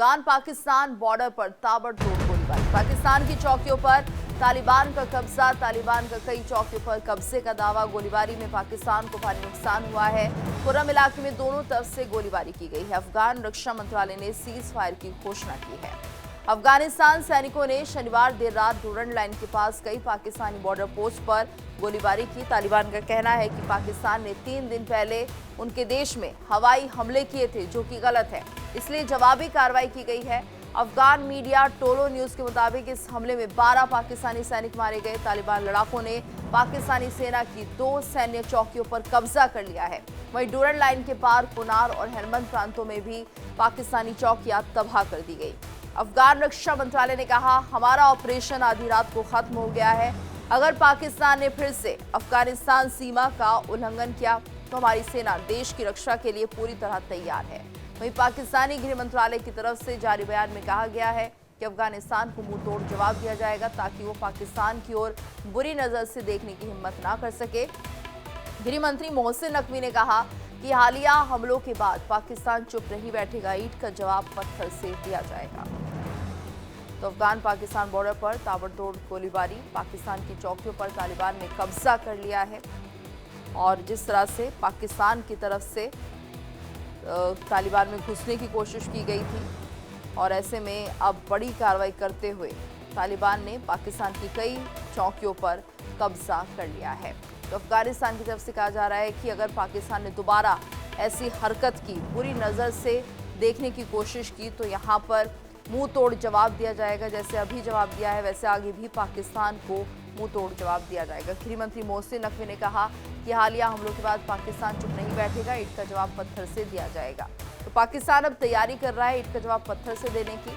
Afghan Pakistan border पर ताबड़तोड़ गोलीबारी। पाकिस्तान की चौकियों पर तालिबान का कब्जा, तालिबान का कई चौकियों पर कब्जे का दावा। गोलीबारी में पाकिस्तान को भारी नुकसान हुआ है। खुर्रम इलाके में दोनों तरफ से गोलीबारी की गई है। अफगान रक्षा मंत्रालय ने सीज फायर की घोषणा की है। अफगानिस्तान सैनिकों ने शनिवार देर रात डूरन लाइन के पास कई पाकिस्तानी बॉर्डर पोस्ट पर गोलीबारी की। तालिबान का कहना है कि पाकिस्तान ने 3 दिन पहले उनके देश में हवाई हमले किए थे, जो कि गलत है, इसलिए जवाबी कार्रवाई की गई है। अफगान मीडिया टोलो न्यूज के मुताबिक इस हमले में 12 पाकिस्तानी सैनिक मारे गए। तालिबान लड़ाकों ने पाकिस्तानी सेना की 2 सैन्य चौकियों पर कब्जा कर लिया है। वहीं डूरन लाइन के पार पुनार और हेलमंद प्रांतों में भी पाकिस्तानी चौकियां तबाह कर दी गई। अफगान रक्षा मंत्रालय ने कहा, हमारा ऑपरेशन आधी रात को खत्म हो गया है। अगर पाकिस्तान ने फिर से अफगानिस्तान सीमा का उल्लंघन किया तो हमारी सेना देश की रक्षा के लिए पूरी तरह तैयार है। वहीं पाकिस्तानी गृह मंत्रालय की तरफ से जारी बयान में कहा गया है कि अफगानिस्तान को मुंह तोड़ जवाब दिया जाएगा, ताकि वो पाकिस्तान की ओर बुरी नजर से देखने की हिम्मत ना कर सके। गृह मंत्री मोहसिन नकवी ने कहा कि हालिया हमलों के बाद पाकिस्तान चुप नहीं बैठेगा, ईंट का जवाब पत्थर से दिया जाएगा। तो अफगान पाकिस्तान बॉर्डर पर ताबड़तोड़ गोलीबारी, पाकिस्तान की चौकियों पर तालिबान ने कब्जा कर लिया है। और जिस तरह से पाकिस्तान की तरफ से तालिबान में घुसने की कोशिश की गई थी, और ऐसे में अब बड़ी कार्रवाई करते हुए तालिबान ने पाकिस्तान की कई चौकियों पर कब्जा कर लिया है। तो अफगानिस्तान की तरफ से कहा जा रहा है कि अगर पाकिस्तान ने दोबारा ऐसी हरकत की, बुरी नज़र से देखने की कोशिश की, तो यहाँ पर मुंह तोड़ जवाब दिया जाएगा। जैसे अभी जवाब दिया है, वैसे आगे भी पाकिस्तान को मुंह तोड़ जवाब दिया जाएगा। गृह मंत्री मोहसिन नकवी ने कहा कि हालिया हमलों के बाद पाकिस्तान चुप नहीं बैठेगा, ईंट का जवाब पत्थर से दिया जाएगा। तो पाकिस्तान अब तैयारी कर रहा है ईंट का जवाब पत्थर से देने की,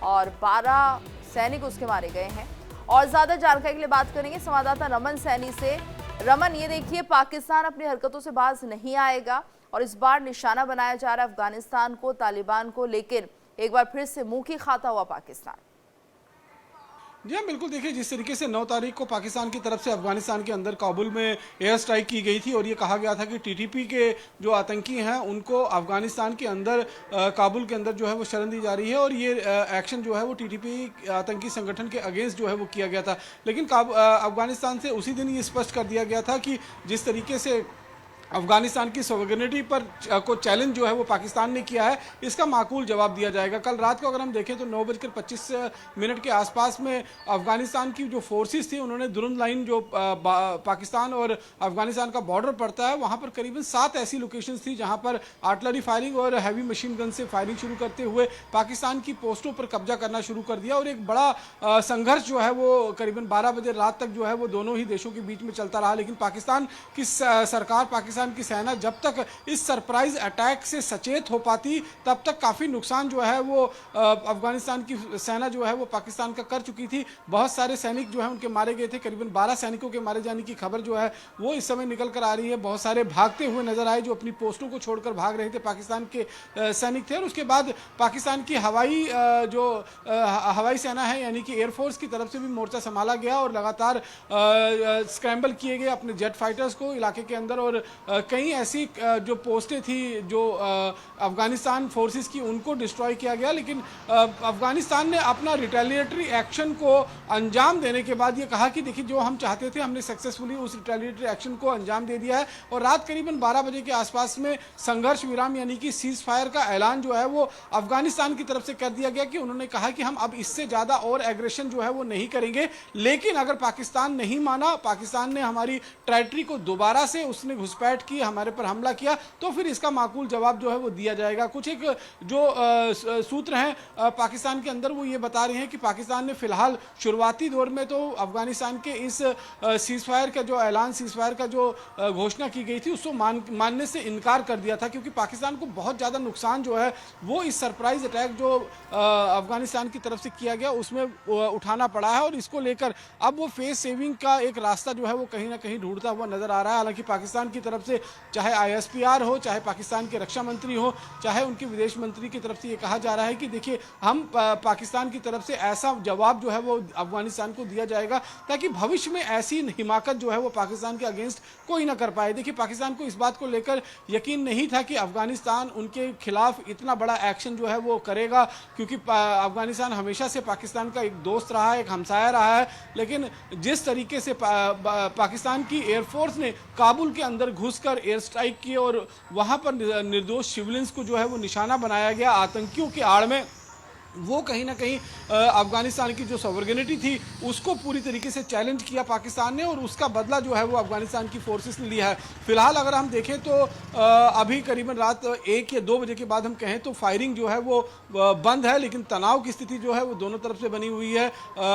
और 12 सैनिक उसके मारे गए हैं। और ज्यादा जानकारी के लिए बात करेंगे संवाददाता रमन सैनी से। रमन, ये देखिए, पाकिस्तान अपनी हरकतों से बाज नहीं आएगा और इस बार निशाना बनाया जा रहा है अफगानिस्तान को, तालिबान को, लेकिन एक बार फिर से मुंह की खाता हुआ पाकिस्तान। जी हाँ, बिल्कुल। देखिए, जिस तरीके से 9 तारीख को पाकिस्तान की तरफ से अफगानिस्तान के अंदर काबुल में एयर स्ट्राइक की गई थी और ये कहा गया था कि टीटीपी के जो आतंकी हैं उनको अफगानिस्तान के अंदर काबुल के अंदर जो है वो शरण दी जा रही है, और ये एक्शन जो है वो टीटीपी आतंकी संगठन के अगेंस्ट जो है वो किया गया था। लेकिन अफगानिस्तान से उसी दिन ये स्पष्ट कर दिया गया था कि जिस तरीके से अफगानिस्तान की सॉवरेनिटी पर को चैलेंज जो है वो पाकिस्तान ने किया है, इसका माकूल जवाब दिया जाएगा। कल रात को अगर हम देखें तो 9:25 के आसपास में अफगानिस्तान की जो फोर्सेस थी, उन्होंने दुरन लाइन जो पाकिस्तान और अफगानिस्तान का बॉर्डर पड़ता है, वहाँ पर करीबन 7 ऐसी लोकेशंस थी जहाँ पर आर्टिलरी फायरिंग और हैवी मशीन गन से फायरिंग शुरू करते हुए पाकिस्तान की पोस्टों पर कब्जा करना शुरू कर दिया। और एक बड़ा संघर्ष जो है वो करीबन 12 बजे रात तक जो है वो दोनों ही देशों के बीच में चलता रहा। लेकिन पाकिस्तान की सरकार, पाकिस्तान की सेना जब तक इस सरप्राइज अटैक से सचेत हो पाती, तब तक काफ़ी नुकसान जो है वो अफगानिस्तान की सेना जो है वो पाकिस्तान का कर चुकी थी। बहुत सारे सैनिक जो है उनके मारे गए थे। करीबन 12 सैनिकों के मारे जाने की खबर जो है वो इस समय निकल कर आ रही है। बहुत सारे भागते हुए नजर आए जो अपनी पोस्टों को छोड़कर भाग रहे थे, पाकिस्तान के सैनिक थे। और उसके बाद पाकिस्तान की हवाई सेना है, यानी कि एयरफोर्स की तरफ से भी मोर्चा संभाला गया और लगातार स्क्रैम्बल किए गए अपने जेट फाइटर्स को इलाके के अंदर। और कई ऐसी जो पोस्टें थी जो अफगानिस्तान फोर्सेस की, उनको डिस्ट्रॉय किया गया। लेकिन अफगानिस्तान ने अपना रिटेलिएटरी एक्शन को अंजाम देने के बाद ये कहा कि देखिए, जो हम चाहते थे हमने सक्सेसफुली उस रिटेलिएटरी एक्शन को अंजाम दे दिया है। और रात करीबन 12 बजे के आसपास में संघर्ष विराम यानी कि सीज फायर का ऐलान जो है वो अफगानिस्तान की तरफ से कर दिया गया, कि उन्होंने कहा कि हम अब इससे ज़्यादा और एग्रेशन जो है वो नहीं करेंगे। लेकिन अगर पाकिस्तान नहीं माना, पाकिस्तान ने हमारी टेरिटरी को दोबारा से उसने घुसपैठ की, हमारे पर हमला किया, तो फिर इसका माकूल जवाब जो है वो दिया जाएगा। कुछ एक जो सूत्र हैं पाकिस्तान के अंदर, वो ये बता रहे हैं कि पाकिस्तान ने फिलहाल शुरुआती दौर में तो अफगानिस्तान के इस सीज फायर का जो ऐलान, सीज फायर का जो घोषणा की गई थी, उसको मानने से इनकार कर दिया था, क्योंकि पाकिस्तान को बहुत ज़्यादा नुकसान जो है वो इस सरप्राइज अटैक जो अफगानिस्तान की तरफ से किया गया उसमें उठाना पड़ा है। और इसको लेकर अब वो फेस सेविंग का एक रास्ता जो है वो कहीं ना कहीं ढूंढता हुआ नजर आ रहा है। हालांकि पाकिस्तान की तरफ से, चाहे ISPR हो, चाहे पाकिस्तान के रक्षा मंत्री हो, चाहे उनके विदेश मंत्री की तरफ से ये कहा जा रहा है कि देखिए हम पाकिस्तान की तरफ से ऐसा जवाब जो है वो अफगानिस्तान को दिया जाएगा ताकि भविष्य में ऐसी हिमाकत जो है वो पाकिस्तान के अगेंस्ट कोई ना कर पाए। देखिए पाकिस्तान को इस बात को लेकर यकीन नहीं था कि अफगानिस्तान उनके खिलाफ इतना बड़ा एक्शन जो है वो करेगा, क्योंकि अफगानिस्तान हमेशा से पाकिस्तान का एक दोस्त रहा है, एक हमसाया रहा है। लेकिन जिस तरीके से पाकिस्तान की एयरफोर्स ने काबुल के अंदर घुसकर एयर स्ट्राइक की और वहां पर निर्दोष सिविलियंस को जो है वो निशाना बनाया गया आतंकियों की आड़ में, वो कहीं ना कहीं अफगानिस्तान की जो सॉवरेनिटी थी उसको पूरी तरीके से चैलेंज किया पाकिस्तान ने, और उसका बदला जो है वो अफगानिस्तान की फोर्सेस ने लिया है। फिलहाल अगर हम देखें तो अभी करीबन रात 1 या 2 बजे के बाद हम कहें तो फायरिंग जो है वो बंद है, लेकिन तनाव की स्थिति जो है वो दोनों तरफ से बनी हुई है।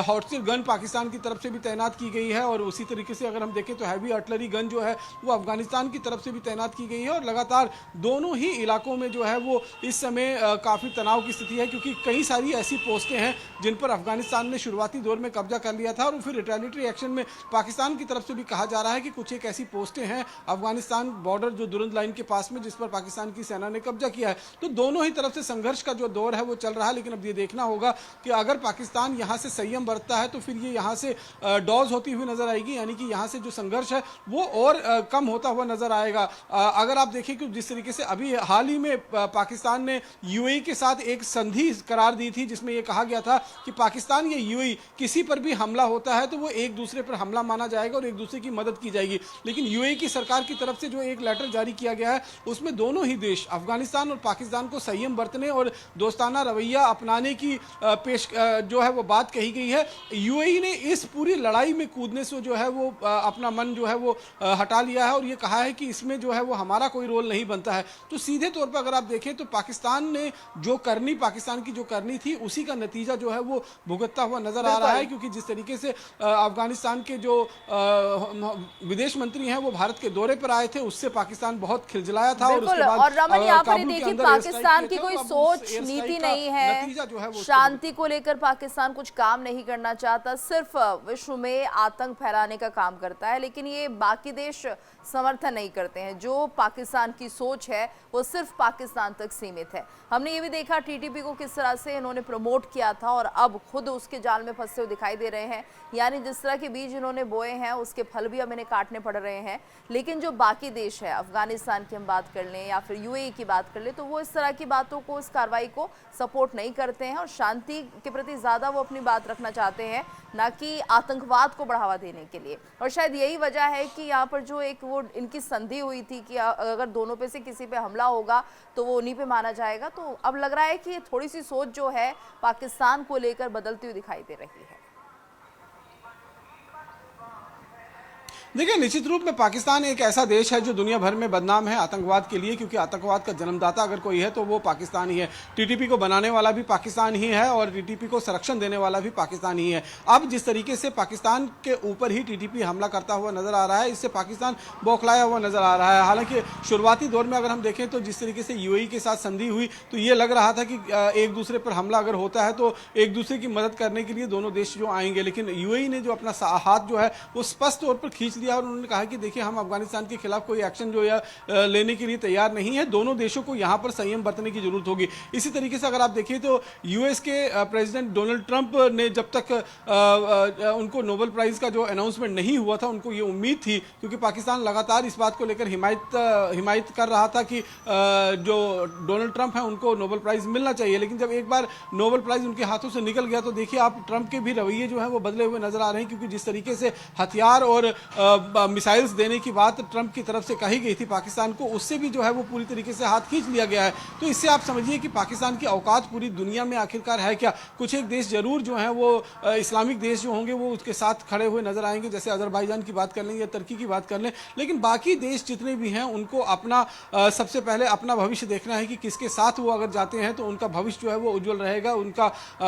हॉटस्टिल गन पाकिस्तान की तरफ से भी तैनात की गई है, और उसी तरीके से अगर हम देखें तो हैवी आर्टिलरी गन जो है वो अफगानिस्तान की तरफ से भी तैनात की गई है, और लगातार दोनों ही इलाकों में जो है वो इस समय काफ़ी तनाव की स्थिति है, क्योंकि कई सारी ऐसी पोस्टें हैं जिन पर अफगानिस्तान ने शुरुआती दौर में कब्जा कर लिया था, और फिर रिटेलिटरी एक्शन में पाकिस्तान की तरफ से भी कहा जा रहा है कि कुछ एक ऐसी पोस्टें हैं अफगानिस्तान बॉर्डर जो दुरंत लाइन के पास में जिस पर पाकिस्तान की सेना ने कब्जा किया है। तो दोनों ही तरफ से संघर्ष का जो दौर है वो चल रहा है, लेकिन अब ये देखना होगा कि अगर पाकिस्तान यहाँ से संयम बरतता है तो फिर ये यहाँ से डॉज होती हुई नजर आएगी, यानी कि यहाँ से जो संघर्ष है वो और कम होता हुआ नजर आएगा। अगर आप देखें कि जिस तरीके से अभी हाल ही में पाकिस्तान ने यूएई के साथ एक संधि करार दी थी जिसमें यह कहा गया था कि पाकिस्तान या यूएई किसी पर भी हमला होता है तो वो एक दूसरे पर हमला माना जाएगा और एक दूसरे की मदद की जाएगी। लेकिन यूएई की सरकार की तरफ से जो एक लेटर जारी किया गया है उसमें दोनों ही देश अफगानिस्तान और पाकिस्तान को संयम बरतने और दोस्ताना रवैया अपनाने की जो है वो बात कही गई है। यूएई ने इस पूरी लड़ाई में कूदने से जो है वो अपना मन जो है वो हटा लिया है और ये कहा है कि इसमें जो है वो हमारा कोई रोल नहीं बनता है। तो सीधे तौर पर अगर आप देखें तो पाकिस्तान ने जो करनी पाकिस्तान की जो करनी थी उसी का नतीजा जो है वो भुगतता हुआ नजर आ रहा है, क्योंकि जिस तरीके से अफगानिस्तान के जो विदेश मंत्री हैं वो भारत के दौरे पर आए थे उससे पाकिस्तान बहुत खिलखिलाया था। और उसके बाद और रमन यहाँ पर देखिए पाकिस्तान की कोई सोच नीति नहीं है, शांति को लेकर पाकिस्तान कुछ काम नहीं करना चाहता, सिर्फ विश्व में आतंक फैलाने का काम करता है। लेकिन ये बाकी देश समर्थन नहीं करते हैं, जो पाकिस्तान की सोच है वो सिर्फ पाकिस्तान तक सीमित है। हमने ये भी देखा टीटीपी को किस तरह से इन्होंने प्रमोट किया था और अब खुद उसके जाल में फंसे हुए दिखाई दे रहे हैं, यानी जिस तरह के बीज इन्होंने बोए हैं उसके फल भी अब इन्हें काटने पड़ रहे हैं। लेकिन जो बाकी देश है, अफगानिस्तान की हम बात कर लें या फिर यूएई की बात कर लें, तो वो इस तरह की बातों को, इस कार्रवाई को सपोर्ट नहीं करते हैं और शांति के प्रति ज़्यादा वो अपनी बात रखना चाहते हैं, ना कि आतंकवाद को बढ़ावा देने के लिए। और शायद यही वजह है कि यहाँ पर जो एक वो इनकी संधि हुई थी कि अगर दोनों पे से किसी पे हमला होगा तो वो उन्हीं पे माना जाएगा, तो अब लग रहा है कि थोड़ी सी सोच जो है पाकिस्तान को लेकर बदलती हुई दिखाई दे रही है। देखिए निश्चित रूप में पाकिस्तान एक ऐसा देश है जो दुनिया भर में बदनाम है आतंकवाद के लिए, क्योंकि आतंकवाद का जन्मदाता अगर कोई है तो वो पाकिस्तान ही है। टीटीपी को बनाने वाला भी पाकिस्तान ही है और टीटीपी को संरक्षण देने वाला भी पाकिस्तान ही है। अब जिस तरीके से पाकिस्तान के ऊपर ही टीटीपी हमला करता हुआ नजर आ रहा है, इससे पाकिस्तान बौखलाया हुआ नजर आ रहा है। हालांकि शुरुआती दौर में अगर हम देखें तो जिस तरीके से यूएई के साथ संधि हुई तो ये लग रहा था कि एक दूसरे पर हमला अगर होता है तो एक दूसरे की मदद करने के लिए दोनों देश जो आएंगे, लेकिन यूएई ने जो अपना हाथ जो है वो स्पष्ट तौर पर खींच और उन्होंने कहा कि देखिए हम अफगानिस्तान के खिलाफ कोई एक्शन जो है लेने के लिए तैयार नहीं है, दोनों देशों को यहां पर संयम बरतने की जरूरत होगी। इसी तरीके से अगर आप देखिए तो यूएस के प्रेसिडेंट डोनाल्ड ट्रंप ने जब तक उनको नोबेल प्राइज का जो अनाउंसमेंट नहीं हुआ था उनको ये उम्मीद थी, क्योंकि पाकिस्तान लगातार इस बात को लेकर हिमायत कर रहा था कि जो डोनाल्ड ट्रंप है उनको नोबेल प्राइज मिलना चाहिए। लेकिन जब एक बार नोबेल प्राइज उनके हाथों से निकल गया तो देखिए आप ट्रंप के भी रवैये जो है वो बदले हुए नजर आ रहे हैं, क्योंकि जिस तरीके से हथियार और मिसाइल्स देने की बात ट्रंप की तरफ से कही गई थी पाकिस्तान को, उससे भी जो है वो पूरी तरीके से हाथ खींच लिया गया है। तो इससे आप समझिए कि पाकिस्तान की औकात पूरी दुनिया में आखिरकार है क्या। कुछ एक देश जरूर जो है वो इस्लामिक देश जो होंगे वो उसके साथ खड़े हुए नजर आएंगे, जैसे अजरबैजान की बात कर लें या तुर्की की बात कर लें, लेकिन बाकी देश जितने भी हैं उनको अपना सबसे पहले अपना भविष्य देखना है कि किसके साथ वो अगर जाते हैं तो उनका भविष्य जो है वो उज्जवल रहेगा, उनका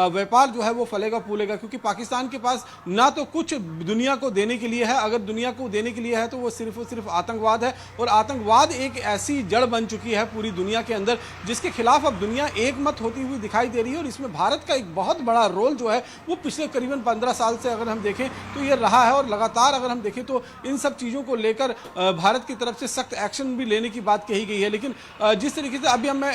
व्यापार जो है वो फलेगा फूलेगा। क्योंकि पाकिस्तान के पास ना तो कुछ दुनिया को देने के लिए है, अगर दुनिया को देने के लिए है तो वो सिर्फ आतंकवाद है। और आतंकवाद एक ऐसी जड़ बन चुकी है पूरी दुनिया के अंदर जिसके खिलाफ अब दुनिया एकमत होती हुई दिखाई दे रही है। और इसमें भारत का एक बहुत बड़ा रोल जो है वो पिछले करीबन 15 साल से अगर हम देखें तो ये रहा है। और लगातार अगर हम देखें तो इन सब चीज़ों को लेकर भारत की तरफ से सख्त एक्शन भी लेने की बात कही गई है। लेकिन जिस तरीके से अभी हमें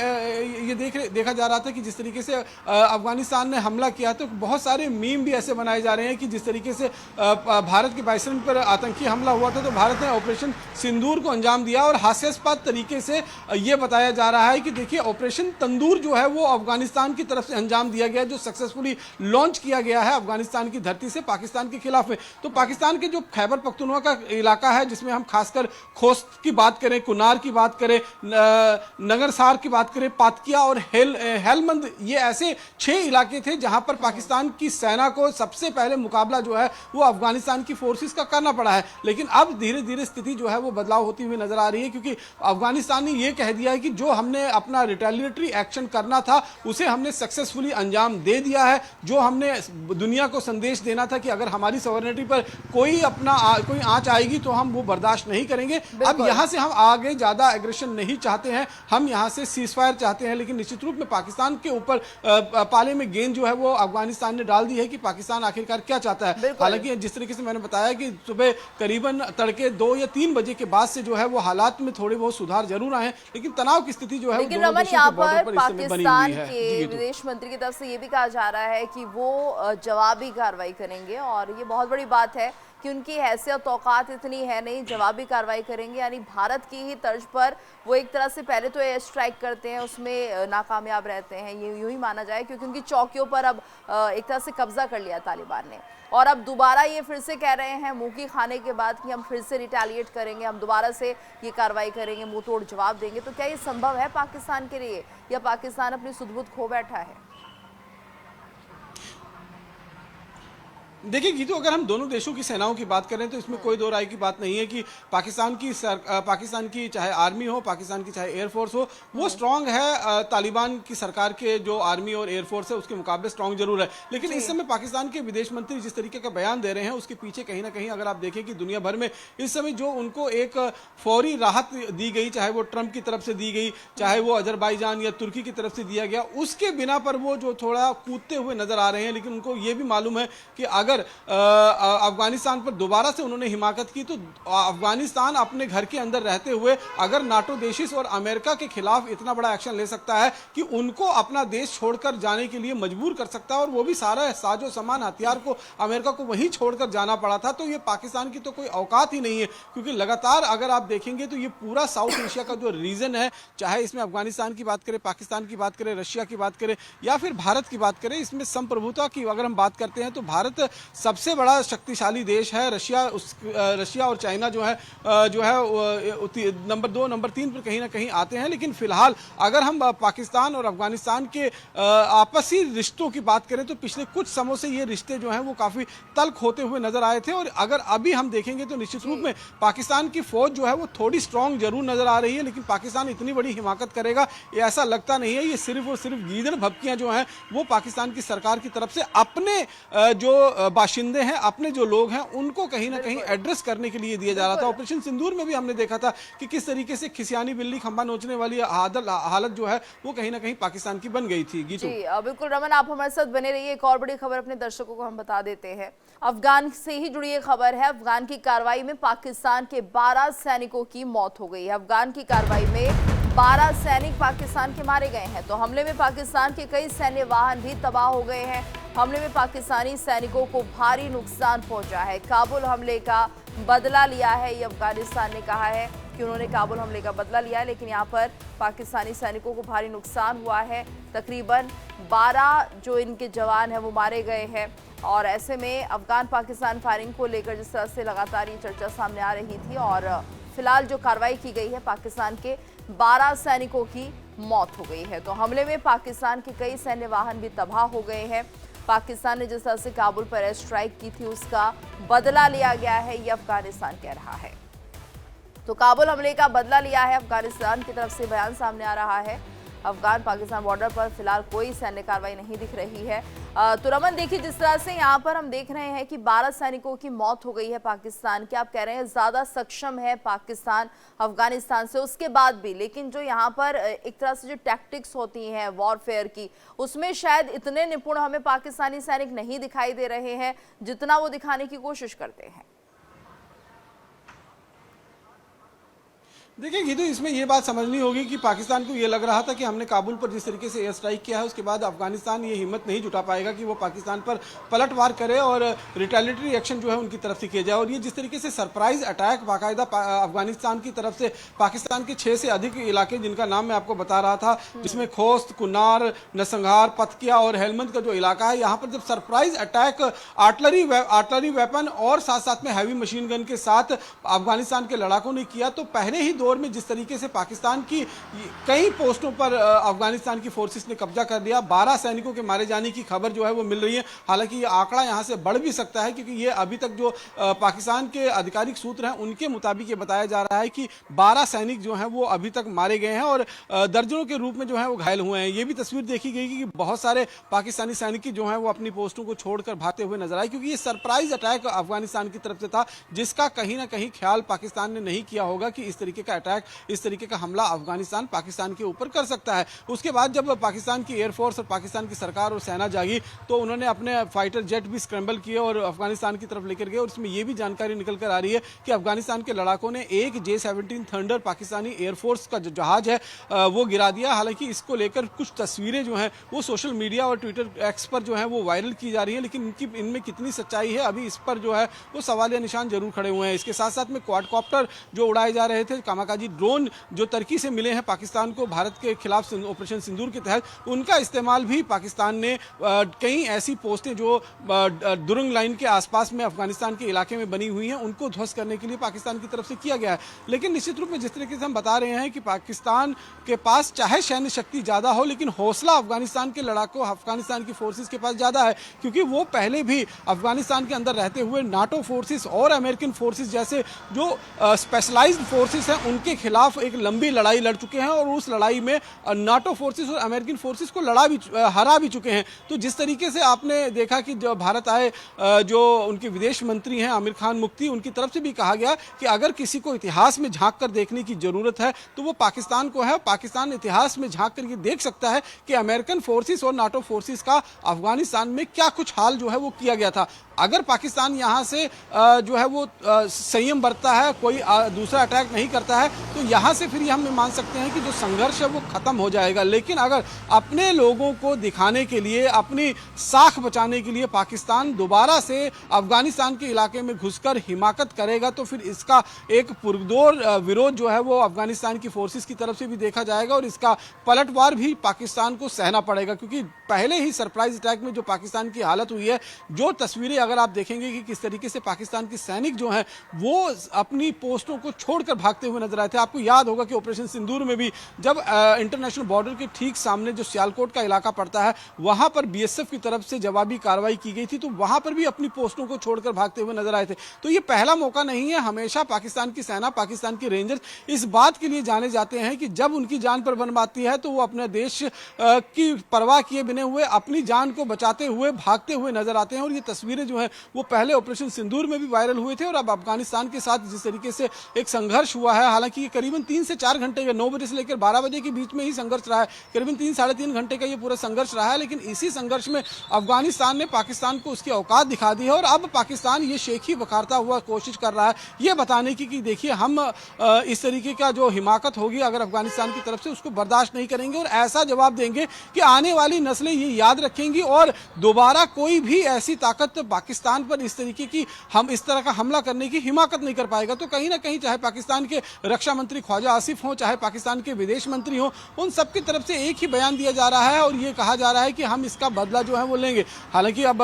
ये देखा जा रहा था कि जिस तरीके से अफगानिस्तान ने हमला किया तो बहुत सारे मीम भी ऐसे बनाए जा रहे हैं कि जिस तरीके से भारत के बाइसन पर आतंकी हमला हुआ था तो भारत ने ऑपरेशन सिंदूर को अंजाम दिया। और हास्यास्पद तरीके से ये बताया जा रहा है कि देखिए ऑपरेशन तंदूर जो है वो अफगानिस्तान की तरफ से अंजाम दिया गया, जो सक्सेसफुली लॉन्च किया गया है अफगानिस्तान की धरती से पाकिस्तान के खिलाफ में। तो पाकिस्तान के जो खैबर पख्तूनख्वा का इलाका है जिसमें हम खासकर खोस्त की बात करें, कुनार की बात करें, नगरसार की बात करें, पातकिया और हेलमंद, ये ऐसे 6 इलाके थे जहां पर पाकिस्तान की सेना को सबसे पहले मुकाबला जो है वो अफगानिस्तान की फोर्सेस का करना पड़ा है। लेकिन अब धीरे धीरे स्थिति जो है वो बदलाव होती हुई नजर आ रही है क्योंकि अफगानिस्तान ने ये कह दिया है कि जो हमने अपना रिटेलिएटरी एक्शन करना था उसे हमने सक्सेसफुली अंजाम दे दिया है। जो हमने दुनिया को संदेश देना था कि अगर हमारी सॉवरेनिटी पर कोई आंच आएगी तो हम वो बर्दाश्त नहीं करेंगे। अब यहां से हम आगे ज्यादा एग्रेशन नहीं चाहते हैं, हम यहां से सीजफायर चाहते हैं। लेकिन निश्चित रूप में पाकिस्तान के ऊपर पाले में गेंद जो है वो अफगानिस्तान ने डाल दी है कि पाकिस्तान आखिरकार क्या चाहता है। हालांकि जिस तरीके से मैंने बताया कि सुबह करीबन तड़के 2 या 3 बजे के बाद से जो है वो हालात में थोड़े बहुत सुधार जरूर आए हैं, लेकिन तनाव की स्थिति जो है लेकिन रमन यहाँ पर पाकिस्तान के विदेश मंत्री की तरफ से ये भी कहा जा रहा है कि वो जवाबी कार्रवाई करेंगे और ये बहुत बड़ी बात है कि उनकी हैसियत औकात इतनी है नहीं, जवाबी कार्रवाई करेंगे। यानी भारत की ही तर्ज पर वो एक तरह से पहले तो एयर स्ट्राइक करते हैं, उसमें नाकामयाब रहते हैं, ये यूं ही माना जाए क्योंकि उनकी चौकियों पर अब एक तरह से कब्जा कर लिया तालिबान ने। और अब दोबारा ये फिर से कह रहे हैं मुंह की खाने के बाद कि हम फिर से रिटेलिएट करेंगे, हम दोबारा से ये कार्रवाई करेंगे, मुंह तोड़ जवाब देंगे। तो क्या ये संभव है पाकिस्तान के लिए या पाकिस्तान अपनी सुध-बुध खो बैठा है? देखिए गीतू, अगर हम दोनों देशों की सेनाओं की बात करें तो इसमें कोई दो राय की बात नहीं है कि पाकिस्तान की चाहे आर्मी हो, पाकिस्तान की चाहे एयरफोर्स हो, वो स्ट्रांग है। तालिबान की सरकार के जो आर्मी और एयरफोर्स है उसके मुकाबले स्ट्रांग जरूर है। लेकिन इस समय पाकिस्तान के विदेश मंत्री जिस तरीके का बयान दे रहे हैं उसके पीछे कहीं ना कहीं अगर आप देखें कि दुनिया भर में इस समय जो उनको एक फौरी राहत दी गई, चाहे वो ट्रंप की तरफ से दी गई, चाहे वो अजरबैजान या तुर्की की तरफ से दिया गया, उसके बिना पर वो जो थोड़ा कूदते हुए नजर आ रहे हैं। लेकिन उनको ये भी मालूम है कि अगर अफगानिस्तान पर दोबारा से उन्होंने हिमाकत की तो अफगानिस्तान अपने घर के अंदर रहते हुए अगर नाटो देशिस और अमेरिका के खिलाफ इतना बड़ा एक्शन ले सकता है कि उनको अपना देश छोड़कर जाने के लिए मजबूर कर सकता है, और वो भी सारा साजो सामान हथियार को अमेरिका को वहीं छोड़कर जाना पड़ा था, तो ये पाकिस्तान की तो कोई औकात ही नहीं है। क्योंकि लगातार अगर आप देखेंगे तो ये पूरा साउथ एशिया का जो रीजन है, चाहे इसमें अफगानिस्तान की बात करें, पाकिस्तान की बात करें, रशिया की बात करें या फिर भारत की बात करें, इसमें संप्रभुता की अगर हम बात करते हैं तो भारत सबसे बड़ा शक्तिशाली देश है। रशिया और चाइना जो है नंबर 2 नंबर 3 पर कहीं ना कहीं आते हैं। लेकिन फिलहाल अगर हम पाकिस्तान और अफगानिस्तान के आपसी रिश्तों की बात करें तो पिछले कुछ समय से ये रिश्ते जो हैं वो काफी तल्ख होते हुए नजर आए थे। और अगर अभी हम देखेंगे तो निश्चित रूप में पाकिस्तान की फौज जो है वो थोड़ी स्ट्रांग जरूर नजर आ रही है, लेकिन पाकिस्तान इतनी बड़ी हिमाकत करेगा ये ऐसा लगता नहीं है। ये सिर्फ और सिर्फ गीदड़ भभकियां जो हैं वो पाकिस्तान की सरकार की तरफ से अपने जो बाशिंदे हैं, अपने जो लोग हैं उनको कहीं ना कहीं एड्रेस करने के लिए दिया जा रहा था। ऑपरेशन सिंदूर में भी हमने देखा था कि किस तरीके से खिसियानी बिल्ली खंबा नोचने वाली हालत जो है वो कहीं ना कहीं पाकिस्तान की बन गई थी। गीतू जी बिल्कुल रमन, आप हमारे साथ बने रहिए। एक और बड़ी खबर अपने दर्शकों को हम बता देते हैं, अफगान से ही जुड़ी एक खबर है। अफगान की कार्रवाई में पाकिस्तान के 12 सैनिकों की मौत हो गई है। अफगान की कार्रवाई में 12 सैनिक पाकिस्तान के मारे गए हैं। तो हमले में पाकिस्तान के कई सैन्य वाहन भी तबाह हो गए हैं। हमले में पाकिस्तानी सैनिकों को भारी नुकसान पहुंचा है। काबुल हमले का बदला लिया है, ये अफगानिस्तान ने कहा है कि उन्होंने काबुल हमले का बदला लिया है। लेकिन यहाँ पर पाकिस्तानी सैनिकों को भारी नुकसान हुआ है। तकरीबन 12 जो इनके जवान हैं वो मारे गए हैं। और ऐसे में अफगान पाकिस्तान फायरिंग को लेकर जिस तरह से लगातार ये चर्चा सामने आ रही थी, और फिलहाल जो कार्रवाई की गई है पाकिस्तान के 12 सैनिकों की मौत हो गई है। तो हमले में पाकिस्तान के कई सैन्य वाहन भी तबाह हो गए हैं। पाकिस्तान ने जिस तरह से काबुल पर एयर स्ट्राइक की थी उसका बदला लिया गया है, ये अफगानिस्तान कह रहा है। तो काबुल हमले का बदला लिया है अफगानिस्तान की तरफ से बयान सामने आ रहा है। अफगान पाकिस्तान बॉर्डर पर फिलहाल कोई सैन्य कार्रवाई नहीं दिख रही है। तो रमन, देखिए जिस तरह से यहाँ पर हम देख रहे हैं कि 12 सैनिकों की मौत हो गई है पाकिस्तान की। आप कह रहे हैं ज्यादा सक्षम है पाकिस्तान अफगानिस्तान से, उसके बाद भी लेकिन जो यहाँ पर एक तरह से जो टैक्टिक्स होती हैं वॉरफेयर की, उसमें शायद इतने निपुण हमें पाकिस्तानी सैनिक नहीं दिखाई दे रहे हैं जितना वो दिखाने की कोशिश करते हैं। देखिए गीतू, इसमें ये बात समझनी होगी कि पाकिस्तान को ये लग रहा था कि हमने काबुल पर जिस तरीके से एयर स्ट्राइक किया है उसके बाद अफगानिस्तान ये हिम्मत नहीं जुटा पाएगा कि वो पाकिस्तान पर पलटवार करे और रिटेलिटरी एक्शन जो है उनकी तरफ से किया जाए। और ये जिस तरीके से सरप्राइज अटैक बाकायदा अफगानिस्तान की तरफ से पाकिस्तान के 6 से अधिक इलाके जिनका नाम मैं आपको बता रहा था, जिसमें खोस्त, कुन्नार, नरसंहार, पतकिया और हेलमंद का जो इलाका है, यहाँ पर जब सरप्राइज अटैक आर्टलरी वेपन और साथ साथ में हैवी मशीन गन के साथ अफगानिस्तान के लड़ाकों ने किया, तो पहले ही दौर में जिस तरीके से पाकिस्तान की कई पोस्टों पर अफगानिस्तान की फोर्सेस ने कब्जा कर लिया, 12 सैनिकों के मारे जाने की खबर जो है वो मिल रही है। हालांकि ये आंकड़ा यहां से बढ़ भी सकता है क्योंकि ये अभी तक जो पाकिस्तान के आधिकारिक सूत्र हैं उनके मुताबिक ये बताया जा रहा है कि 12 सैनिक जो हैं वो अभी तक मारे गए हैं और दर्जनों के रूप में जो है वो घायल हुए हैं। ये भी तस्वीर देखी गई कि बहुत सारे पाकिस्तानी सैनिक जो हैं वो अपनी पोस्टों को छोड़कर भागते हुए नजर आए, क्योंकि ये सरप्राइज अटैक अफगानिस्तान की तरफ से था जिसका कहीं ना कहीं ख्याल पाकिस्तान ने नहीं किया होगा कि इस तरीके का अटैक, इस तरीके का हमला अफगानिस्तान पाकिस्तान के ऊपर कर सकता है। उसके बाद जब पाकिस्तान की एयरफोर्स और पाकिस्तान की सरकार और सेना जागी तो उन्होंने अपने फाइटर जेट भी स्क्रैम्बल किए और अफगानिस्तान की तरफ लेकर गए। और इसमें यह भी जानकारी निकल कर आ रही है कि अफगानिस्तान के लड़ाकों ने एक J-17 थंडर पाकिस्तानी एयरफोर्स का जो जहाज है वो गिरा दिया। हालांकि इसको लेकर कुछ तस्वीरें जो हैं वो सोशल मीडिया और ट्विटर एक्स पर जो है वो वायरल की जा रही है, लेकिन इनमें कितनी सच्चाई है अभी इस पर जो है वो सवालिया निशान जरूर खड़े हुए हैं। इसके साथ साथ में क्वाडकॉप्टर जो उड़ाए जा रहे थे, कामाकाजी ड्रोन जो तुर्की से मिले हैं पाकिस्तान को भारत के खिलाफ ऑपरेशन सिंदूर के तहत, उनका इस्तेमाल भी पाकिस्तान ने कई ऐसी पोस्टें जो दुरंग लाइन के आसपास में अफगानिस्तान के इलाके में बनी हुई हैं उनको ध्वस्त करने के लिए पाकिस्तान की तरफ से किया गया है। लेकिन निश्चित रूप में जिस तरीके से हम बता रहे हैं कि पाकिस्तान के पास चाहे सैन्य शक्ति ज्यादा हो लेकिन हौसला अफगानिस्तान के लड़ाकों, अफगानिस्तान की फोर्सेस के पास ज्यादा है, क्योंकि वो पहले भी अफगानिस्तान के अंदर रहते हुए नाटो फोर्सेस और अमेरिकन फोर्सेस जैसे जो स्पेशलाइज्ड फोर्सेस हैं उनके खिलाफ एक लंबी लड़ाई लड़ चुके हैं और उस लड़ाई में नाटो फोर्सेस और अमेरिकन फोर्सेस को हरा भी चुके हैं। तो जिस तरीके से आपने देखा कि जब भारत आए जो उनके विदेश मंत्री हैं आमिर खान मुफ्ती, उनकी तरफ से भी कहा गया कि अगर किसी को इतिहास में झांक कर देखने की जरूरत है तो वो पाकिस्तान को है। पाकिस्तान इतिहास में झांक कर ये देख सकता है कि अमेरिकन फोर्सेस और नाटो फोर्सेस का अफगानिस्तान में क्या कुछ हाल जो है वो किया गया था। अगर पाकिस्तान यहां से जो है वो संयम बरतता है, कोई दूसरा अटैक नहीं करता है, तो यहां से फिर हम मान सकते हैं कि जो संघर्ष है वो खत्म हो जाएगा। लेकिन अगर अपने लोगों को दिखाने के लिए, अपनी साख बचाने के लिए पाकिस्तान दोबारा से अफगानिस्तान के इलाके में घुसकर हिमाकत करेगा तो फिर इसका एक पुरजोर विरोध जो है वो अफगानिस्तान की फोर्सेस की तरफ से भी देखा जाएगा और इसका पलटवार भी पाकिस्तान को सहना पड़ेगा। क्योंकि पहले ही सरप्राइज अटैक में जो पाकिस्तान की हालत हुई है, जो तस्वीरें अगर आप देखेंगे कि किस तरीके से पाकिस्तान के सैनिक जो हैं वो अपनी पोस्टों को छोड़कर भागते हुए नजर आए थे। आपको याद होगा कि ऑपरेशन सिंदूर में भी जब इंटरनेशनल बॉर्डर के ठीक सामने जो सियालकोट का इलाका पड़ता है वहां पर बीएसएफ की तरफ से जवाबी कार्रवाई की गई थी, तो वहां पर भी अपनी पोस्टों को छोड़कर भागते हुए नजर आए थे। तो ये पहला मौका नहीं है। हमेशा पाकिस्तान की सेना, पाकिस्तान की रेंजर्स इस बात के लिए जाने जाते हैं कि जब उनकी जान पर बन आती है तो वो अपने देश की परवाह किए बिना हुए अपनी जान को बचाते हुए भागते हुए नजर आते हैं। और ये तस्वीरें जो है वो पहले ऑपरेशन सिंदूर में भी वायरल हुए थे और अब अफगानिस्तान के साथ जिस तरीके से एक संघर्ष हुआ है, हालांकि ये करीबन 3 से 4 घंटे का, 9 बजे से लेकर 12 बजे के बीच में ही संघर्ष रहा है, करीबन 3-3.5 घंटे का ये पूरा संघर्ष रहा है। लेकिन इसी संघर्ष में अफगानिस्तान ने पाकिस्तान को उसकी औकात दिखा दी है और अब पाकिस्तान ये शेखी बखारता हुआ कोशिश कर रहा है ये बताने की कि देखिए हम इस तरीके का जो हिमाकत होगी अगर अफगानिस्तान की तरफ से उसको बर्दाश्त नहीं करेंगे और ऐसा जवाब देंगे कि आने वाली नस्लें ये याद रखेंगी और दोबारा कोई भी ऐसी ताकत पाकिस्तान पर इस तरीके की इस तरह का हमला करने की हिमाकत नहीं कर पाएगा। तो कहीं ना कहीं चाहे पाकिस्तान के रक्षा मंत्री ख्वाजा आसिफ हो, चाहे पाकिस्तान के विदेश मंत्री हो, उन सबकी तरफ से एक ही बयान दिया जा रहा है और ये कहा जा रहा है कि हम इसका बदला जो है वो लेंगे। हालांकि अब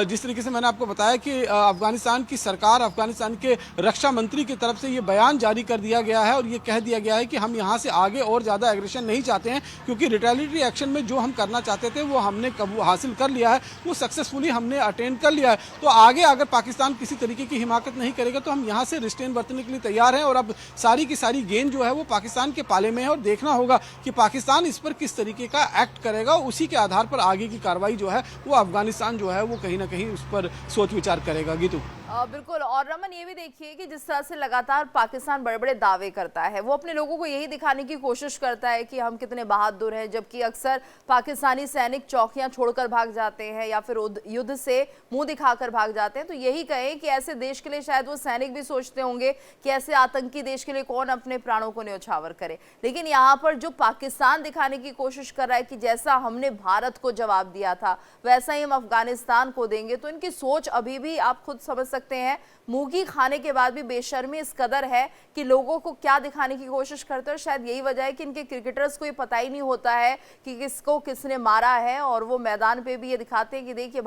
जिस तरीके से मैंने आपको बताया कि अफगानिस्तान की सरकार, अफगानिस्तान के रक्षा मंत्री की तरफ से ये बयान जारी कर दिया गया है और ये कह दिया गया है कि हम यहाँ से आगे और ज़्यादा एग्रेशन नहीं चाहते हैं, क्योंकि रिटेलिटरी एक्शन में जो हम करना चाहते थे थे वो हमने हासिल कर लिया है, वो सक्सेसफुली हमने अटेंड कर लिया है। तो आगे अगर पाकिस्तान किसी तरीके की हिमाकत नहीं करेगा तो हम यहाँ से रिस्ट्रेन बरतने के लिए तैयार हैं। और अब सारी की सारी गेंद जो है वो पाकिस्तान के पाले में है और देखना होगा कि पाकिस्तान इस पर किस तरीके का एक्ट करेगा। उसी के आधार पर आगे की कार्रवाई जो है वो अफगानिस्तान जो है वो कहीं ना कहीं उस पर सोच विचार करेगा। गीतू बिल्कुल। और रमन, ये भी देखिए कि जिस तरह से लगातार पाकिस्तान बड़े बड़े दावे करता है, वो अपने लोगों को यही दिखाने की कोशिश करता है कि हम कितने बहादुर हैं, जबकि अक्सर पाकिस्तानी सैनिक चौकियां छोड़कर भाग जाते हैं या फिर युद्ध से मुंह दिखाकर भाग जाते हैं। तो यही कहें कि ऐसे देश के लिए शायद वो सैनिक भी सोचते होंगे कि ऐसे आतंकी देश के लिए कौन अपने प्राणों को न्यौछावर करे। लेकिन यहाँ पर जो पाकिस्तान दिखाने की कोशिश कर रहा है कि जैसा हमने भारत को जवाब दिया था वैसा ही हम अफगानिस्तान को देंगे, तो इनकी सोच अभी भी आप खुद समझ सकते हैं, मूंगी खाने के बाद भी बेशर्मी इस कदर है कि लोगों को क्या दिखाने की कोशिश करते हैं। शायद यही वजह है कि इनके क्रिकेटर्स को ये पता ही नहीं होता है कि किसको किसने मारा है, और वो मैदान पे भी ये दिखाते हैं कि देखिए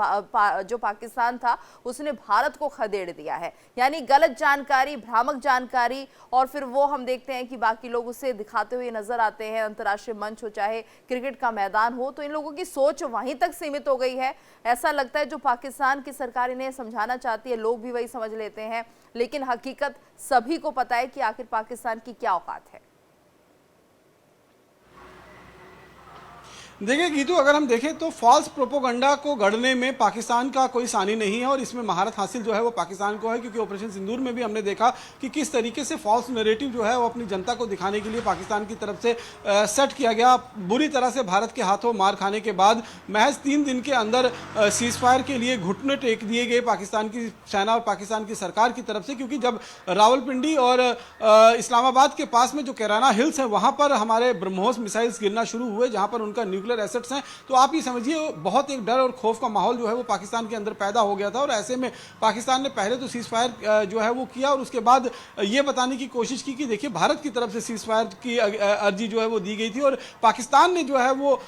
जो पाकिस्तान था उसने भारत को खदेड़ दिया है। यानी गलत जानकारी, भ्रामक जानकारी, और फिर वो हम देखते हैं कि बाकी लोग उसे दिखाते हुए नजर आते हैं। अंतर्राष्ट्रीय मंच हो चाहे क्रिकेट का मैदान हो, तो इन लोगों की सोच वहीं तक सीमित हो गई है। ऐसा लगता है जो पाकिस्तान की सरकार इन्हें समझाना चाहती है लोग भी वही समझ लेते हैं, लेकिन हकीकत सभी को पता है कि आखिर पाकिस्तान की क्या औकात है। देखिए गीतू, अगर हम देखें तो फॉल्स प्रोपोगंडा को गढ़ने में पाकिस्तान का कोई सानी नहीं है और इसमें महारत हासिल जो है वो पाकिस्तान को है। क्योंकि ऑपरेशन सिंदूर में भी हमने देखा कि किस तरीके से फॉल्स नैरेटिव जो है वो अपनी जनता को दिखाने के लिए पाकिस्तान की तरफ से सेट किया गया। बुरी तरह से भारत के हाथों मार खाने के बाद महज 3 दिन के अंदर सीज फायर के लिए घुटने टेक दिए गए पाकिस्तान की सेना और पाकिस्तान की सरकार की तरफ से। क्योंकि जब रावलपिंडी और इस्लामाबाद के पास में जो कैराना हिल्स है वहाँ पर हमारे ब्रह्मोस मिसाइल्स गिरना शुरू हुए, जहाँ पर उनका न्यूक्लियर एसेट्स हैं, तो आप ये समझिए बहुत एक डर और खौफ का माहौल जो है वो पाकिस्तान के अंदर पैदा हो गया था। और ऐसे में पाकिस्तान ने पहले तो सीज फायर जो है वो किया और उसके बाद ये बताने की कोशिश की कि देखिए भारत की तरफ से सीज फायर की अर्जी जो है वो दी गई थी और पाकिस्तान ने जो है वो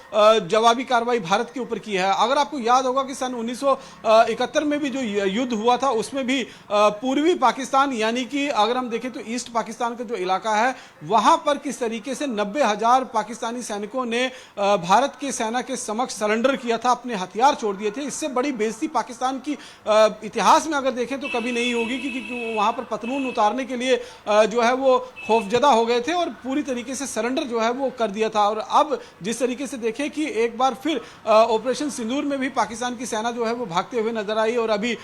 जवाबी कार्रवाई भारत के ऊपर की है। अगर आपको याद होगा कि सन 1971 में भी जो युद्ध हुआ था उसमें भी पूर्वी पाकिस्तान यानी कि अगर हम देखें तो ईस्ट पाकिस्तान का जो इलाका है वहां पर किस तरीके से 90,000 पाकिस्तानी सैनिकों ने भारत की सेना के समक्ष सरेंडर किया था, अपने हथियार छोड़ दिए थे। इससे बड़ी बेइज्जती पाकिस्तान की इतिहास में अगर देखें तो कभी नहीं होगी, क्योंकि वहां पर पतलून उतारने के लिए जो है वो खौफजदा हो गए थे और पूरी तरीके से सरेंडर जो है वो कर दिया था। और अब जिस तरीके से देखें कि एक बार फिर ऑपरेशन सिंदूर में भी पाकिस्तान की सेना जो है वो भागते हुए नजर आई और अभी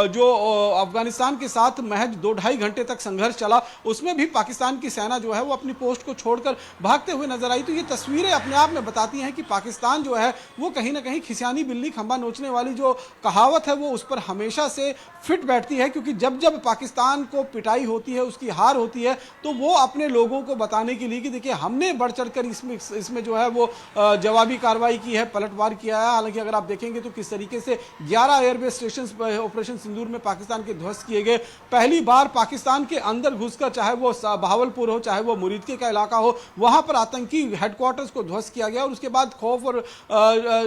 जो अफगानिस्तान के साथ महज 2-2.5 घंटे तक संघर्ष चला उसमें भी पाकिस्तान की सेना जो है वो अपनी पोस्ट को छोड़कर भागते हुए नजर आई। तो ये तस्वीरें अपने आप में बताती हैं कि पाकिस्तान जो है वो कहीं ना कहीं खिसियानी बिल्ली खंबा नोचने वाली जो कहावत है वो उस पर हमेशा से फिट बैठती है। क्योंकि जब जब पाकिस्तान को पिटाई होती है, उसकी हार होती है, तो वो अपने लोगों को बताने के लिए कि देखिए हमने बढ़ चढ़कर इसमें जो है वो जवाबी कार्रवाई की है, पलटवार किया है। हालांकि अगर आप देखेंगे तो किस तरीके से 11 एयरबेस स्टेशन ऑपरेशन सिंदूर में पाकिस्तान के ध्वस्त किए गए। पहली बार पाकिस्तान के अंदर घुसकर, चाहे वो बहावलपुर हो चाहे वो मुरीदके का इलाका हो, वहां पर आतंकी हेडक्वार्टर्स को ध्वस्त किया गया और उसके बाद खौफ और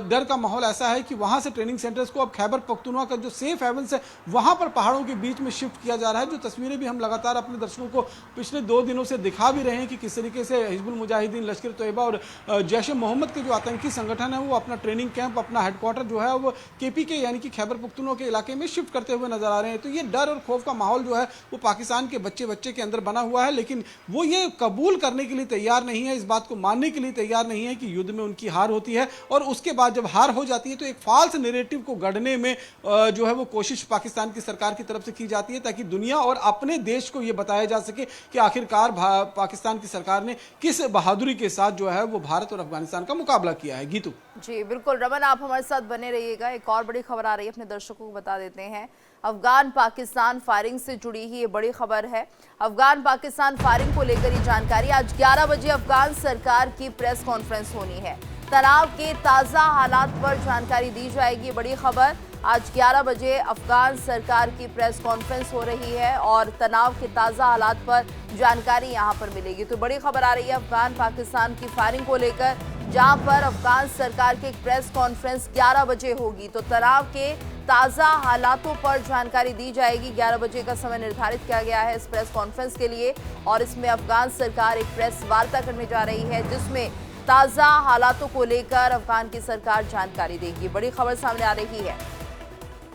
डर का माहौल ऐसा है कि वहां से ट्रेनिंग सेंटर्स को अब खैबर पख्तूनख्वा का जो सेफ हेवन्स है वहां पर पहाड़ों के बीच में शिफ्ट किया जा रहा है। जो तस्वीरें भी हम लगातार अपने दर्शकों को पिछले 2 दिनों से दिखा भी रहे हैं कि किस तरीके से हिजबुल मुजाहिदीन, लश्कर तैयबा और जैश ए मोहम्मद के जो आतंकी संगठन है वो अपना ट्रेनिंग कैंप, अपना हेडक्वार्टर जो है वो KPK यानी कि खैबर पख्तूनख्वा के इलाके में शिफ्ट करते हुए नजर आ रहे हैं। तो ये डर और खौफ का माहौल जो है वो पाकिस्तान के बच्चे के अंदर बना हुआ है, लेकिन वो ये कबूल करने के लिए तैयार नहीं है, इस बात को मानने के लिए तैयार नहीं है कि युद्ध में उनकी हार होती है और उसके बाद जब हार हो जाती है तो एक फॉल्स नैरेटिव को गढ़ने में जो है वो कोशिश पाकिस्तान की सरकार की तरफ से की जाती है ताकि दुनिया और अपने देश को ये बताया जा सके कि आखिरकार पाकिस्तान की सरकार ने किस बहादुरी के साथ जो है वो भारत और अफगानिस्तान का मुकाबला किया है। गीतू जी बिल्कुल। रमन, आप हमारे साथ बने रहिएगा। एक और बड़ी खबर आ रही है, अपने दर्शकों को बता देते हैं। अफगान पाकिस्तान फायरिंग से जुड़ी ही ये बड़ी खबर है। अफगान पाकिस्तान फायरिंग को लेकर ये जानकारी। आज 11 बजे अफगान सरकार की प्रेस कॉन्फ्रेंस होनी है। तनाव के ताज़ा हालात पर जानकारी दी जाएगी। बड़ी खबर, आज 11 बजे अफगान सरकार की प्रेस कॉन्फ्रेंस हो रही है और तनाव के ताज़ा हालात पर जानकारी यहां पर मिलेगी। तो बड़ी खबर आ रही है अफगान पाकिस्तान की फायरिंग को लेकर, जहां पर अफगान सरकार की एक प्रेस कॉन्फ्रेंस 11 बजे होगी। तो तनाव के ताज़ा हालातों पर जानकारी दी जाएगी। 11 बजे का समय निर्धारित किया गया है इस प्रेस कॉन्फ्रेंस के लिए और इसमें अफगान सरकार एक प्रेस वार्ता करने जा रही है जिसमें ताज़ा हालातों को लेकर अफगान की सरकार जानकारी देगी। बड़ी खबर सामने आ रही है।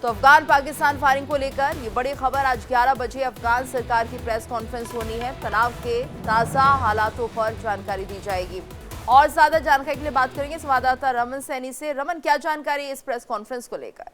तो अफगान पाकिस्तान फायरिंग को लेकर ये बड़ी खबर, आज 11 बजे अफगान सरकार की प्रेस कॉन्फ्रेंस होनी है। तनाव के ताज़ा हालातों पर जानकारी दी जाएगी। और ज्यादा जानकारी के लिए बात करेंगे संवाददाता रमन सैनी से। रमन, क्या जानकारी है इस प्रेस कॉन्फ्रेंस को लेकर?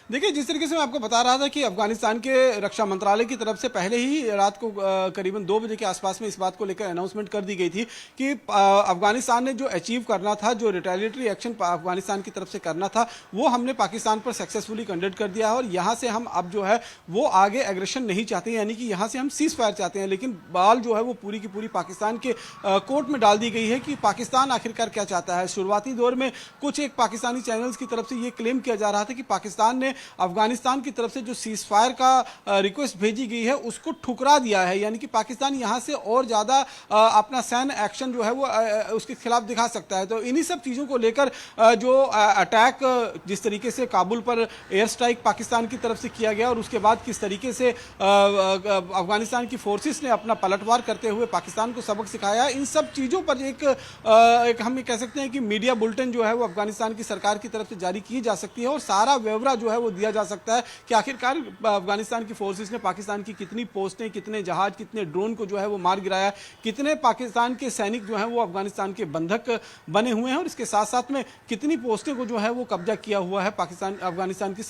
देखिए, जिस तरीके से मैं आपको बता रहा था कि अफगानिस्तान के रक्षा मंत्रालय की तरफ से पहले ही रात को करीबन 2 बजे के आसपास में इस बात को लेकर अनाउंसमेंट कर दी गई थी कि अफगानिस्तान ने जो अचीव करना था, जो रिटेलिएटरी एक्शन अफगानिस्तान की तरफ से करना था, वो हमने पाकिस्तान पर सक्सेसफुली कंडक्ट कर दिया है। और यहाँ से हम अब जो है वो आगे एग्रेशन नहीं चाहते, यानी कि यहाँ से हम सीज फायर चाहते हैं। लेकिन बाल जो है वो पूरी की पूरी पाकिस्तान के कोर्ट में डाल दी गई है कि पाकिस्तान आखिरकार क्या चाहता है। शुरुआती दौर में कुछ एक पाकिस्तानी चैनल्स की तरफ से ये क्लेम किया जा रहा था कि पाकिस्तान ने अफगानिस्तान की तरफ से जो सीज फायर का रिक्वेस्ट भेजी गई है उसको ठुकरा दिया है, यानी कि पाकिस्तान यहां से और ज्यादा अपना सैन्य एक्शन जो है वो उसके खिलाफ दिखा सकता है। तो इन्हीं सब चीजों को लेकर जो अटैक जिस तरीके से काबुल पर एयर स्ट्राइक पाकिस्तान की तरफ से किया गया और उसके बाद किस तरीके से अफगानिस्तान की फोर्सेस ने अपना पलटवार करते हुए पाकिस्तान को सबक सिखाया, इन सब चीजों पर एक हम ये कह सकते हैं कि मीडिया बुलेटिन जो है वो अफगानिस्तान की सरकार की तरफ से जारी की जा सकती है और सारा ब्यौरा जो है वो दिया जा सकता है कि आखिरकार अफगानिस्तान की फोर्सेस ने पाकिस्तान की कितनी पोस्टें, कितने जहाज, कितने ड्रोन को जो है वो मार गिराया, कितने पाकिस्तान के सैनिक जो हैं वो अफगानिस्तान के बंधक बने हुए हैं और इसके साथ साथ में कितनी पोस्टें को जो है वो कब्जा किया हुआ है अफगानिस्तान की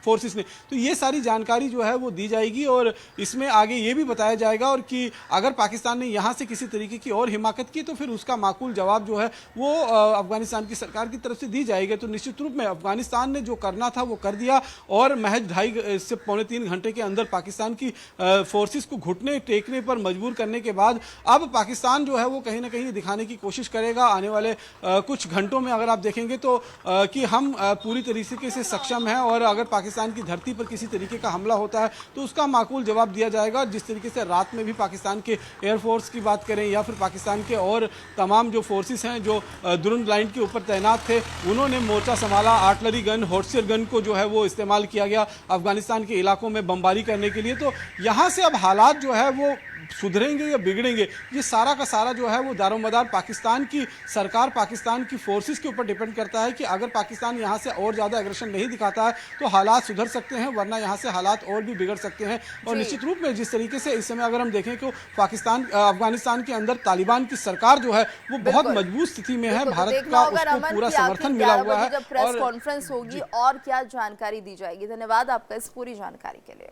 फोर्सेस ने। तो ये सारी जानकारी जो है वो दी जाएगी और इसमें आगे ये भी बताया जाएगा और कि अगर पाकिस्तान ने यहाँ से किसी तरीके की और हिमाकत की तो फिर उसका माकूल जवाब जो है वो अफगानिस्तान की सरकार की तरफ से दी जाएगी। तो निश्चित रूप में अफगानिस्तान ने जो करना था वो कर दिया और महज 2.5 से पौने 3 घंटे के अंदर पाकिस्तान की फोर्सेस को घुटने टेकने पर मजबूर करने के बाद अब पाकिस्तान जो है वो कहीं ना कहीं दिखाने की कोशिश करेगा आने वाले कुछ घंटों में, अगर आप देखेंगे तो कि हम पूरी तरीके से सक्षम हैं और अगर पाकिस्तान की धरती पर किसी तरीके का हमला होता है तो उसका माकूल जवाब दिया जाएगा। जिस तरीके से रात में भी पाकिस्तान के एयरफोर्स की बात करें या फिर पाकिस्तान के और तमाम जो फोर्सेस हैं जो दुरुन लाइन के ऊपर तैनात थे, उन्होंने मोर्चा संभाला, आर्टिलरी गन, हॉर्सियर गन को जो है वो इस्तेमाल किया गया अफगानिस्तान के इलाकों में बमबारी करने के लिए। तो यहाँ से अब हालात जो है वो सुधरेंगे या बिगड़ेंगे, ये सारा का सारा जो है वो दारोमदार पाकिस्तान की सरकार, पाकिस्तान की फोर्सेस के ऊपर डिपेंड करता है कि अगर पाकिस्तान यहाँ से और ज़्यादा एग्रेशन नहीं दिखाता है तो हालात सुधर सकते हैं, वरना यहाँ से हालात और भी बिगड़ सकते हैं। और निश्चित रूप में जिस तरीके से इस समय अगर हम देखें तो अफगानिस्तान के अंदर तालिबान की सरकार जो है वो बहुत मजबूत स्थिति में है, भारत का उसको पूरा समर्थन मिला हुआ है। जब प्रेस कॉन्फ्रेंस होगी और क्या जानकारी दी जाएगी। धन्यवाद आपका इस पूरी जानकारी के लिए।